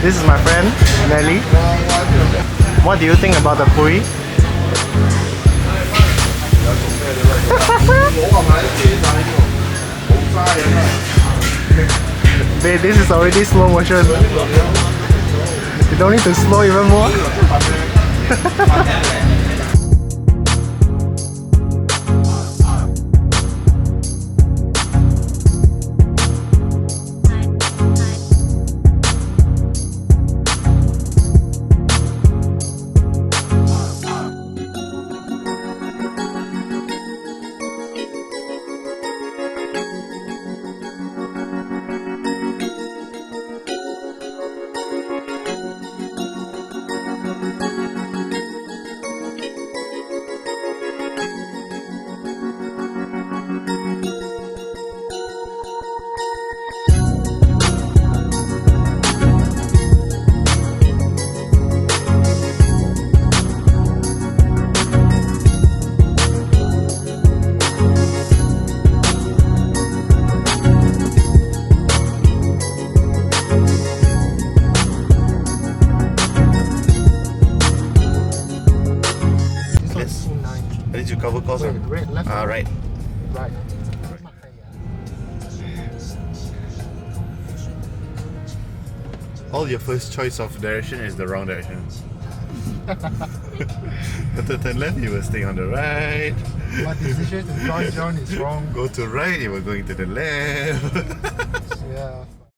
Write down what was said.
This is my friend, Nelly. What do you think about the puri? Babe, this is already slow motion. You don't need to slow even more. Did you cover closer? Right, left. Right. Right. All your first choice of direction is the wrong direction. But to turn left, you were staying on the right. My decision to join John is wrong. Go to right, you were going to the left. Yeah.